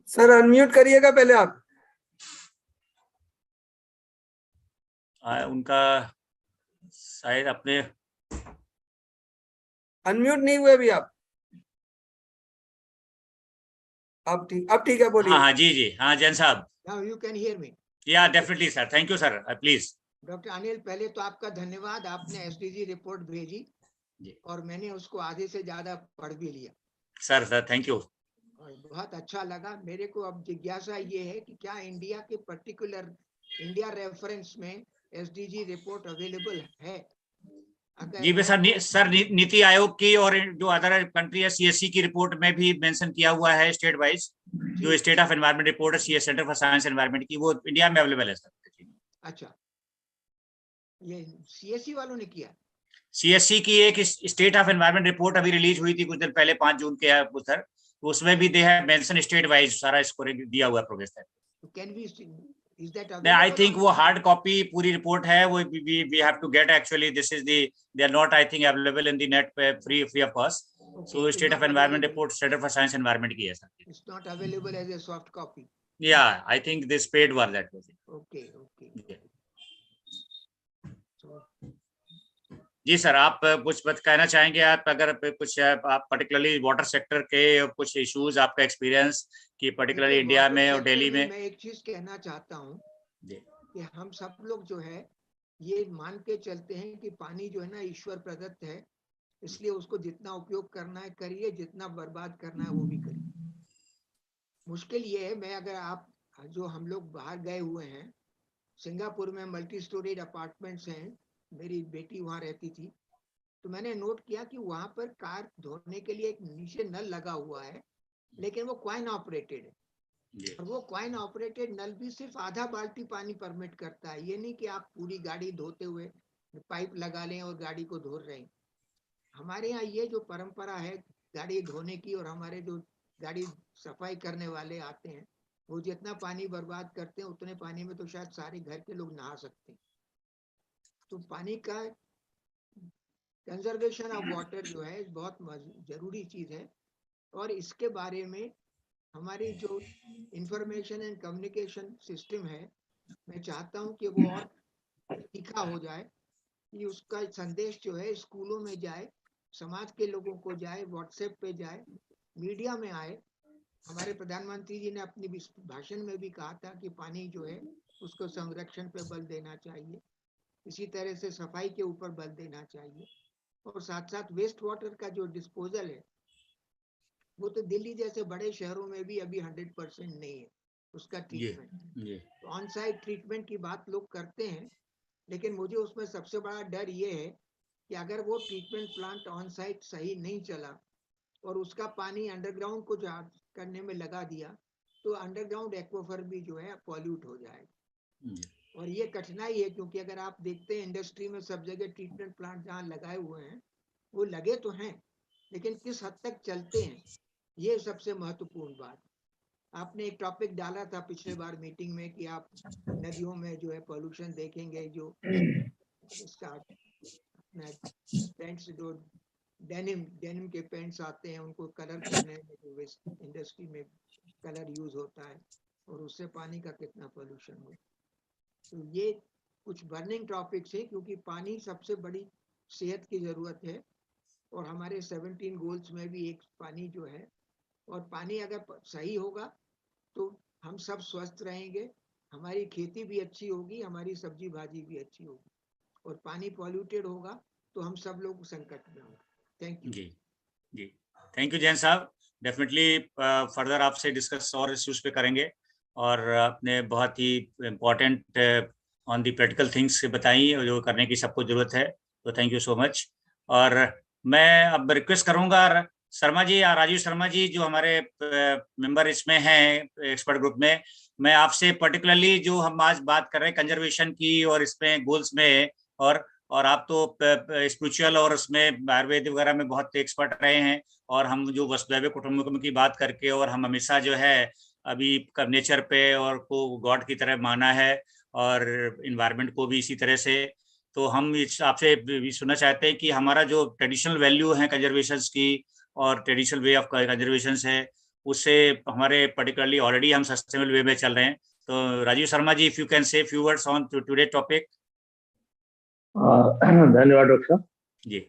सर अनम्यूट करिएगा पहले आप। उनका शायद अपने अनम्यूट नहीं हुए अभी आप। अब ठीक है, बोलिए। हाँ जी हाँ जैन साहब। Now you can hear me. या definitely sir, thank you sir, please. Doctor Anil, पहले तो आपका धन्यवाद, आपने एसडीजी रिपोर्ट भेजी जी। और मैंने उसको आधे से ज्यादा पढ़ भी लिया सर थैंक यू। और बहुत अच्छा लगा मेरे को। अब जिज्ञासा ये है कि क्या इंडिया के पर्टिकुलर इंडिया रेफरेंस में एसडीजी रिपोर्ट अवेलेबल है? अगर जी है सर नीति आयोग की और जो अदर कंट्री है सीएससी की रिपोर्ट में भी मेंशन किया हुआ है स्टेट वाइज, जो स्टेट ऑफ एनवायरनमेंट रिपोर्ट है CS centre for science environment की, वो इंडिया में अवेलेबल है सर। अच्छा, ये सीएससी वालों ने किया? सीएससी की एक स्टेट ऑफ एनवायरनमेंट रिपोर्ट अभी रिलीज हुई थी कुछ दिन पहले, 5 जून के सर, तो उसमें भी दे है मेंशन स्टेट वाइज सारा इसको दिया हुआ प्रोग्रेस है। Can we, is that I think वो हार्ड कॉपी पूरी रिपोर्ट है, वो we have to get, actually this is the, they are not I think available in the net पे free of cost. So state of environment report centre for science environment की है sir. Its not available as a soft copy? या I think this paid were that. Okay okay. जी sir, आप कुछ बात कहना चाहेंगे? आप अगर कुछ आप पर्टिकुलरली वाटर सेक्टर के कुछ इश्यूज, आपका एक्सपीरियंस कि पर्टिकुलरली इंडिया में और दिल्ली में। मैं एक चीज कहना चाहता हूँ कि हम सब लोग जो है ये मान के चलते हैं कि पानी जो है ना ईश्वर प्रदत्त है, इसलिए उसको जितना उपयोग करना है करिए, जितना बर्बाद करना है वो भी करिए। मुश्किल ये है, मैं अगर आप जो हम लोग बाहर गए हुए हैं, सिंगापुर में मल्टी स्टोरीड अपार्टमेंट्स हैं, मेरी बेटी वहां रहती थी, तो मैंने नोट किया कि वहां पर कार धोने के लिए एक नीचे नल लगा हुआ है, लेकिन वो कॉइन ऑपरेटेड है। और वो कॉइन ऑपरेटेड नल भी सिर्फ आधा बाल्टी पानी परमिट करता है। ये नहीं कि आप पूरी गाड़ी धोते हुए पाइप लगा लें और गाड़ी को धो रहे हैं। हमारे यहाँ ये जो परंपरा है गाड़ी धोने की, और हमारे जो गाड़ी सफाई करने वाले आते हैं वो जितना पानी बर्बाद करते हैं उतने पानी में तो शायद सारे घर के लोग नहा सकते हैं। तो पानी का कंजर्वेशन ऑफ वाटर जो है बहुत जरूरी चीज है, और इसके बारे में हमारी जो इंफॉर्मेशन एंड कम्युनिकेशन सिस्टम है, मैं चाहता हूं कि वो और तीखा हो जाए, कि उसका संदेश जो है स्कूलों में जाए, समाज के लोगों को जाए, व्हाट्सएप पे जाए, मीडिया में आए। हमारे प्रधानमंत्री जी ने अपनी भाषण में भी कहा था कि पानी जो है उसको संरक्षण पे बल देना चाहिए, इसी तरह से सफाई के ऊपर बल देना चाहिए, और साथ साथ वेस्ट वाटर का जो डिस्पोजल है वो तो दिल्ली जैसे बड़े शहरों में भी अभी 100% नहीं है उसका ट्रीटमेंट। ऑन साइट ट्रीटमेंट की बात लोग करते हैं, लेकिन मुझे उसमें सबसे बड़ा डर ये है कि अगर वो ट्रीटमेंट प्लांट ऑन साइट सही नहीं चला और उसका पानी अंडरग्राउंड को करने में लगा दिया, तो अंडरग्राउंड एक्वाफर भी जो है पॉल्यूट हो जाएगा। और ये कठिनाई है, क्योंकि अगर आप देखते हैं इंडस्ट्री में सब जगह ट्रीटमेंट प्लांट जहाँ लगाए हुए हैं वो लगे तो हैं, लेकिन किस हद तक चलते हैं, ये सबसे महत्वपूर्ण बात। आपने एक टॉपिक डाला था पिछले बार मीटिंग में कि आप नदियों में जो है पॉल्यूशन देखेंगे, जो इसका पेंट्स जो डेनिम के पेंट्स आते हैं उनको कलर करने में जो वेस्ट इंडस्ट्री में कलर यूज होता है, और उससे पानी का कितना पोल्यूशन हो। तो ये कुछ बर्निंग टॉपिक्स है, क्योंकि पानी सबसे बड़ी सेहत की जरूरत है, और हमारे 17 गोल्स में भी एक पानी जो है, और पानी अगर सही होगा तो हम सब स्वस्थ रहेंगे, हमारी खेती भी अच्छी होगी, हमारी सब्जी भाजी भी अच्छी होगी, और पानी पॉल्यूटेड होगा तो हम सब लोग संकट में होंगे। Thank you. जी थैंक यू जैन साहब। डेफिनेटली फर्दर आपसे डिस्कस और इश्यूज पे करेंगे, और आपने बहुत ही important on the practical things बताई जो करने की सबको जरूरत है, तो थैंक यू सो मच। और मैं अब रिक्वेस्ट करूंगा शर्मा जी या राजीव शर्मा जी जो हमारे मेंबर इसमें हैं एक्सपर्ट ग्रुप में, मैं आपसे पर्टिकुलरली जो हम आज बात कर रहे हैं कंजर्वेशन की और इसमें गोल्स में, और आप तो स्पिरिचुअल और उसमें आयुर्वेद वगैरह में बहुत एक्सपर्ट रहे हैं, और हम जो वसुधैव कुटुंबकम की बात करके, और हम हमेशा जो है अभी नेचर पे और को गॉड की तरह माना है, और इन्वायरमेंट को भी इसी तरह से। तो हम आपसे भी सुनना चाहते हैं कि हमारा जो ट्रेडिशनल वैल्यू है कंजर्वेशन की और ट्रेडिशनल वे ऑफ कंजर्वेशन है, उससे हमारे पर्टिकुलरली ऑलरेडी हम सस्टेनेबल वे में चल रहे हैं। तो Rajeev Sharma ji, if you can say few words on today topic. धन्यवाद डॉक्टर साहब जी।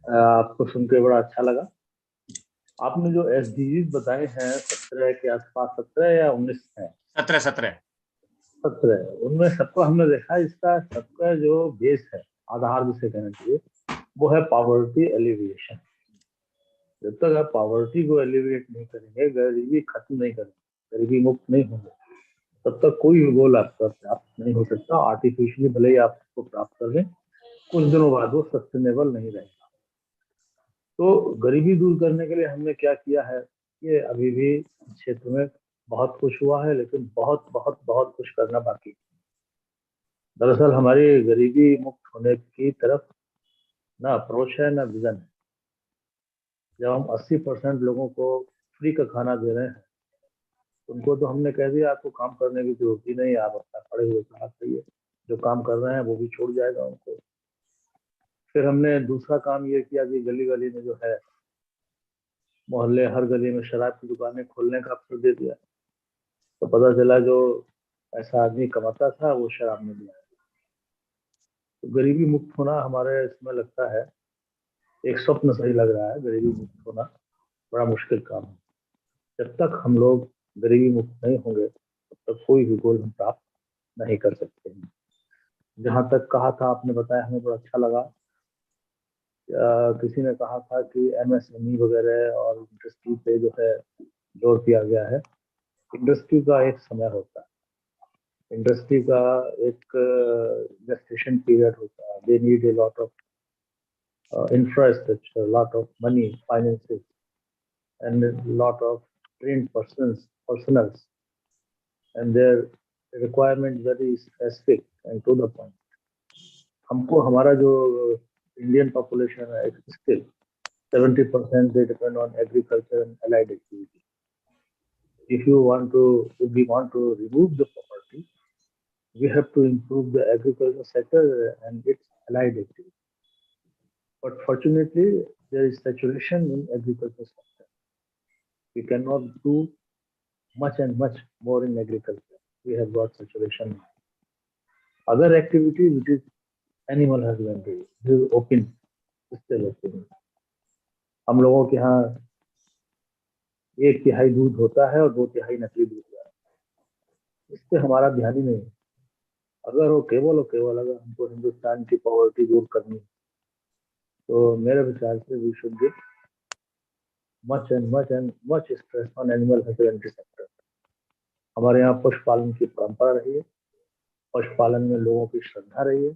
आपको सुन के बड़ा अच्छा लगा। आपने जो SDGs बताए हैं 17 के आसपास, 17 या 19 है? 17 उनमें सबको हमने देखा, इसका सबका जो बेस है, आधार जिसे कहना चाहिए, वो है पॉवर्टी एलिविएशन। जब तक आप पॉवर्टी को एलिविएट नहीं करेंगे, गरीबी खत्म नहीं करेंगे, गरीबी मुक्त नहीं होंगे, तब तक कोई भी गोल आपका प्राप्त नहीं हो सकता। आर्टिफिशियली भले ही आप उसको प्राप्त कर लें, कुछ दिनों बाद वो सस्टेनेबल नहीं रहेगा। तो गरीबी दूर करने के लिए हमने क्या किया है, ये अभी भी क्षेत्र में बहुत कुछ हुआ है, लेकिन बहुत बहुत बहुत कुछ करना बाकी है। दरअसल हमारी गरीबी मुक्त होने की तरफ ना अप्रोच है ना विजन है। जब हम 80% लोगों को फ्री का खाना दे रहे हैं, उनको तो हमने कह दिया आपको काम करने की जरूरत ही नहीं, आप अपना पड़े हुए खाना खाइए, जो काम कर रहे हैं वो भी छोड़ जाएगा उनको। फिर हमने दूसरा काम ये किया कि गली गली में जो है, मोहल्ले हर गली में शराब की दुकानें खोलने का अवसर दे दिया। तो पता चला जो ऐसा आदमी कमाता था वो शराब में दिया। तो गरीबी मुक्त होना हमारे इसमें लगता है एक स्वप्न सही लग रहा है। गरीबी मुक्त होना बड़ा मुश्किल काम है। जब तक हम लोग गरीबी मुक्त नहीं होंगे, तब तक कोई भी गोल हम प्राप्त नहीं कर सकते हैं। जहाँ तक कहा था आपने बताया, हमें बड़ा अच्छा लगा। किसी ने कहा था कि MSME वगैरह और इंडस्ट्री पे जो है जोर दिया गया है। इंडस्ट्री का एक समय होता है, इंडस्ट्री का एक gestation पीरियड होता है। They need a lot of infrastructure, lot of money, finances and a lot of trained personals, and their requirement very specific and to the point. हमको हमारा जो इंडियन पॉपुलेशन है, still 70% they depend on agriculture and allied activity. If we want to remove the poverty, we have to improve the agriculture sector and its allied activity. But fortunately, there is saturation in agriculture sector. We cannot do much and much more in agriculture. We have got saturation. Other activity, which is animal husbandry, this is open, still open. हम लोगों के यहाँ 1/3 दूध होता है और 2/3 नकली दूध होता है। इस पे हमारा ध्यान ही नहीं। अगर वो केवल अगर हमको हिंदुस्तान की पॉवर्टी दूर करनी, तो मेरे विचार से we should give much stress on animal husbandry sector. हमारे यहाँ पशुपालन की परंपरा रही है, पशुपालन में लोगों की श्रद्धा रही है।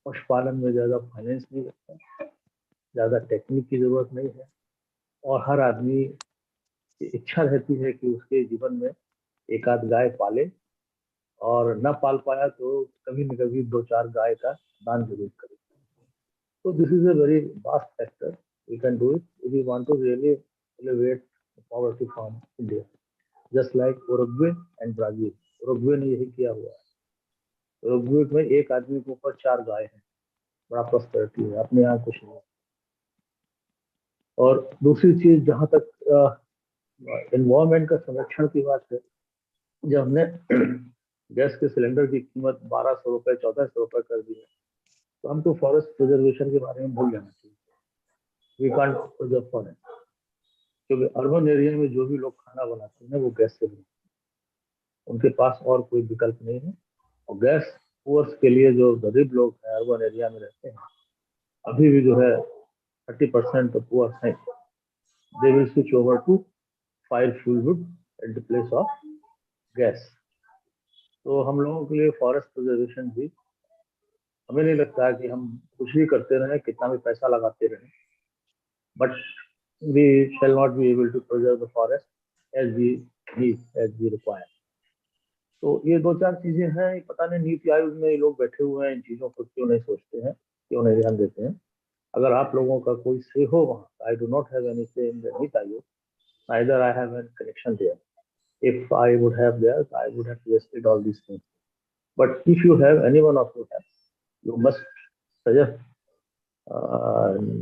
पशुपालन में ज़्यादा फाइनेंस नहीं लगता, ज़्यादा टेक्निक की जरूरत नहीं है, और हर आदमी की इच्छा रहती है कि उसके जीवन में एक आध गाय पाले, और न पाल पाया तो कभी न कभी 2-4 गाय का दान जरूर करे। तो this is a very vast factor, we can do it if we want to really elevate poverty from India, just like Uruguay and Brazil. Uruguay ने यही किया हुआ है। उरुग्वे में एक आदमी के ऊपर 4 गाय हैं, बड़ा प्रॉस्पेरिटी है। अपने यहाँ कुछ नहीं। और दूसरी चीज, जहाँ तक एनवायरमेंट का संरक्षण की बात है, जब हमने गैस के सिलेंडर की कीमत 1200 रुपए 1400 रुपए कर दी है, तो हमको फॉरेस्ट प्रिजर्वेशन के बारे में भूल जाना चाहिए। वी कांट प्रिजर्व फॉरेस्ट, क्योंकि अर्बन एरिया में जो भी लोग खाना बनाते हैं वो गैस से बनाते हैं, उनके पास और कोई विकल्प नहीं है। और गैस पुअर्स के लिए, जो गरीब लोग हैं अर्बन एरिया में रहते हैं, अभी भी जो है 30% तो पुअर्स हैं, they will switch over to fire fuel wood at the place of gas. तो हम लोगों के लिए फॉरेस्ट प्रिजर्वेशन भी, हमें नहीं लगता कि हम कुछ भी करते रहे, कितना भी पैसा लगाते रहे, but we shall not be able to preserve the forest as we require. तो ये 2-4 चीजें हैं। पता नहीं नीति आयोग में ये लोग बैठे हुए हैं, इन चीजों को क्यों नहीं सोचते हैं, क्यों नहीं ध्यान देते हैं। अगर आप लोगों का कोई से हो वहाँ, I do not have any से in the NITI Aayog, neither I have any connection there. If I would have there, I would have suggested all these things. But if you have, any one of you have, you must suggest.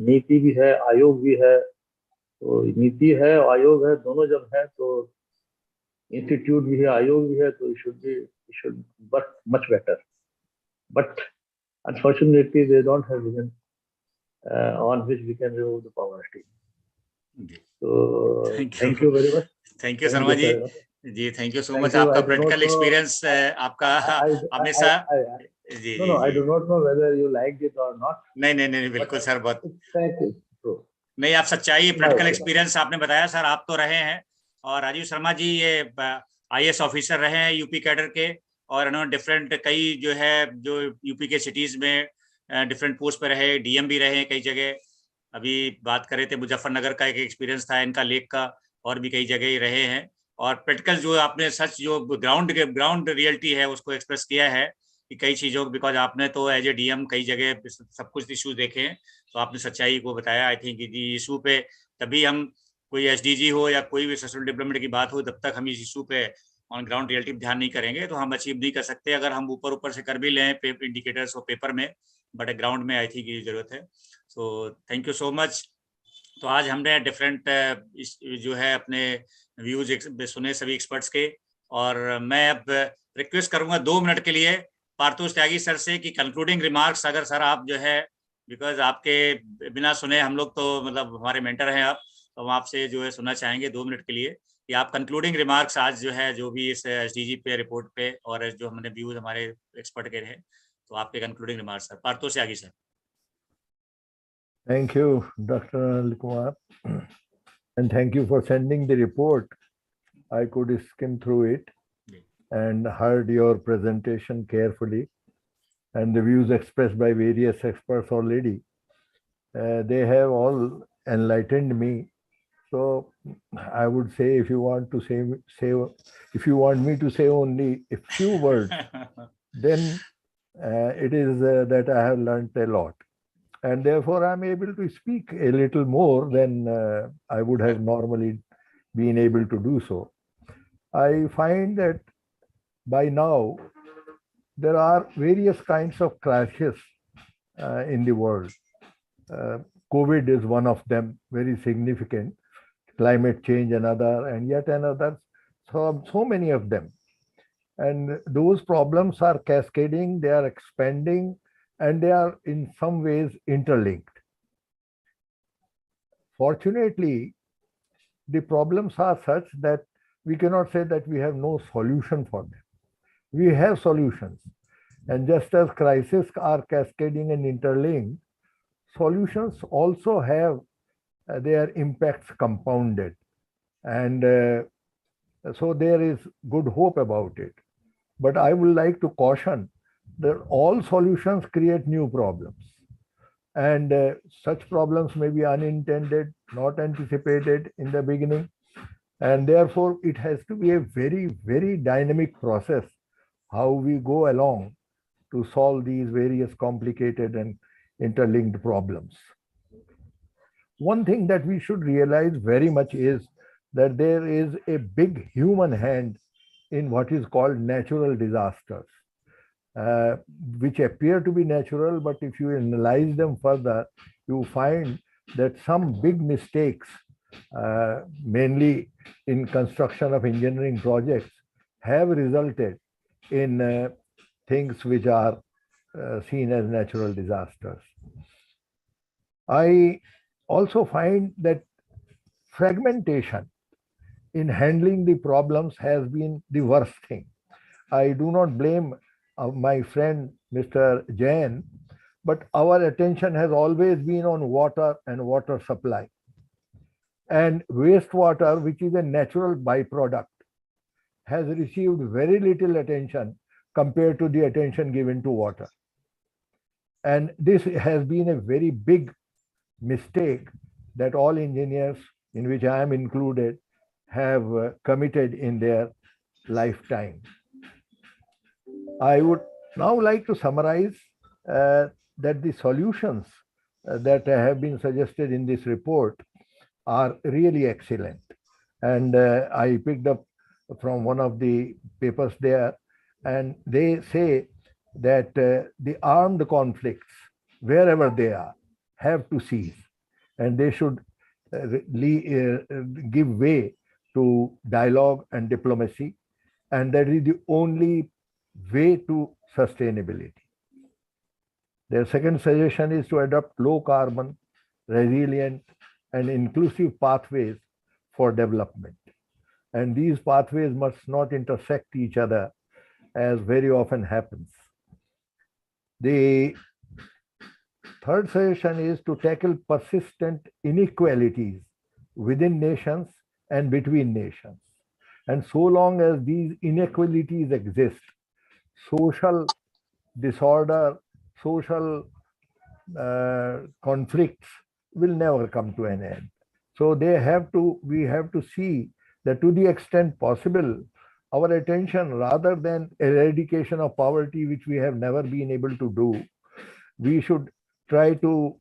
नीति भी है, आयोग भी है। तो नीति है और आयोग है, दोनों जब है तो इंस्टीट्यूट भी है, आयोग भी है, तो it should work much better. But unfortunately they don't have vision. on which we can remove the poverty. जी, So Thank thank you. you very much. Thank you Thank Sharma you, ji. sir. जी, thank you so Thank much. you. आपका I do not practical know. Experience आपका हमेशा. जी No, ji I ji. do not know whether you liked it or not. नहीं नहीं नहीं, बिल्कुल sir. बहुत It's fact. It's true. नहीं, आप सच्चाई, My प्रैक्टिकल opinion. एक्सपीरियंस आपने बताया सर. आप तो रहे हैं, और राजीव शर्मा जी ये IAS ऑफिसर रहे हैं यूपी कैडर के, और इन्होंने डिफरेंट कई जो है जो यूपी के सिटीज में डिफरेंट पोस्ट पे रहे, डीएम भी रहे कई जगह. अभी बात कर रहे थे मुजफ्फरनगर का एक एक्सपीरियंस था इनका, लेक का, और भी कई जगह ही रहे हैं. और प्रैक्टिकल जो आपने सच जो ग्राउंड रियलिटी है उसको एक्सप्रेस किया है कि कई चीज़ों, बिकॉज आपने तो एज ए डीएम कई जगह सब कुछ इशू देखे हैं, तो आपने सच्चाई को बताया. आई थिंक जी इशू पे तभी हम, कोई एसडीजी हो या कोई भी सस्टेनेबल डेवलपमेंट की बात हो, तब तक हम इस इशू पे ऑन ग्राउंड रियलिटी ध्यान नहीं करेंगे तो हम अचीव नहीं कर सकते. अगर हम ऊपर से कर भी लें इंडिकेटर्स और पेपर में, बट ग्राउंड में आई थिंक ये जरूरत है. So thank you so much. तो आज हमने डिफरेंट जो है अपने व्यूज सुने सभी एक्सपर्ट्स के, और मैं अब रिक्वेस्ट करूंगा 2 मिनट के लिए पार्थोस त्यागी सर से कि कंक्लूडिंग रिमार्क्स, अगर सर आप जो है, बिकॉज आपके बिना सुने हम लोग तो मतलब हमारे मेंटर हैं आप, तो हम आपसे जो है सुनना चाहेंगे 2 मिनट के लिए कि आप कंक्लूडिंग रिमार्क्स आज जो है जो भी इस एसडीजी पे रिपोर्ट पे और जो हमने व्यूज हमारे एक्सपर्ट के रहे, तो आपके concluding remarks sir. Parthos Tyagi sir. Thank you, Dr. Anil Kumar, and thank you for sending the report. I could skim through it and heard your presentation carefully, and the views expressed by various experts already. They have all enlightened me. So I would say, if you want to say, if you want me to say only a few words, then it is that I have learnt a lot. And therefore, I'm able to speak a little more than I would have normally been able to do so. I find that by now, there are various kinds of crashes in the world. COVID is one of them, very significant. Climate change another, and yet another. So many of them. And those problems are cascading, they are expanding, and they are in some ways interlinked. Fortunately, the problems are such that we cannot say that we have no solution for them. We have solutions. And just as crises are cascading and interlinked, solutions also have their impacts compounded. And so there is good hope about it. But I would like to caution that all solutions create new problems. And such problems may be unintended, not anticipated in the beginning. And therefore, it has to be a very, very dynamic process how we go along to solve these various complicated and interlinked problems. One thing that we should realize very much is that there is a big human hand in what is called natural disasters, which appear to be natural, but if you analyze them further, you find that some big mistakes, mainly in construction of engineering projects, have resulted in things which are seen as natural disasters. I also find that fragmentation in handling the problems has been the worst thing. I do not blame my friend Mr. Jain, but our attention has always been on water and water supply. And wastewater, which is a natural byproduct, has received very little attention compared to the attention given to water. And this has been a very big mistake that all engineers, in which I am included, have committed in their lifetime. I would now like to summarize that the solutions that have been suggested in this report are really excellent. And I picked up from one of the papers there, and they say that the armed conflicts, wherever they are, have to cease, and they should give way to dialogue and diplomacy, and that is the only way to sustainability. Their second suggestion is to adopt low carbon, resilient, and inclusive pathways for development. And these pathways must not intersect each other, as very often happens. The third suggestion is to tackle persistent inequalities within nations and between nations. And so long as these inequalities exist, social disorder, social conflicts will never come to an end. So we have to see that to the extent possible, our attention, rather than eradication of poverty, which we have never been able to do, we should try to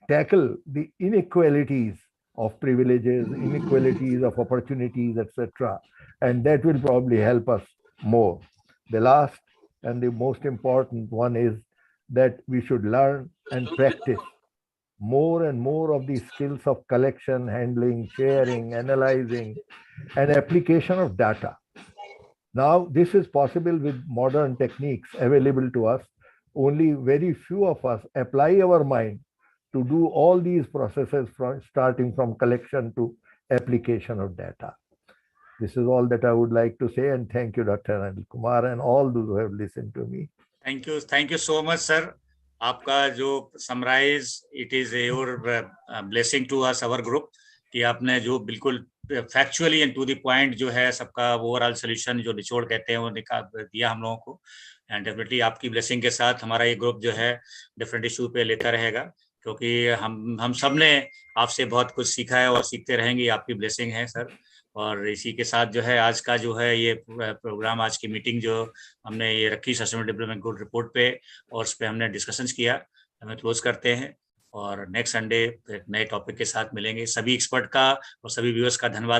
tackle the inequalities of privileges, inequalities of opportunities, etc. And that will probably help us more. The last and the most important one is that we should learn and practice more and more of the skills of collection, handling, sharing, analyzing, and application of data. Now, this is possible with modern techniques available to us. Only very few of us apply our mind to do all these processes starting from collection to application of data. This is all that I would like to say, and thank you, Dr. Anil Kumar, and all those who have listened to me. Thank you so much, sir. आपका जो summarize, it is your blessing to us, our group, कि आपने जो बिल्कुल factually and to the point जो है सबका overall solution जो निचोड़ कहते हैं वो दिया हम लोगों को, and definitely आपकी blessing के साथ हमारा ये group जो है different issue पे लेता रहेगा, क्योंकि हम सब ने आपसे बहुत कुछ सीखा है और सीखते रहेंगे, आपकी blessing है सर। और इसी के साथ जो है आज का जो है ये प्रोग्राम, आज की मीटिंग जो हमने ये रखी सस्टेनेबल डेवलपमेंट गोल रिपोर्ट पे और उस पे हमने डिस्कशंस किया, हमें क्लोज करते हैं और नेक्स्ट संडे नए टॉपिक के साथ मिलेंगे। सभी एक्सपर्ट का और सभी व्यूअर्स का धन्यवाद।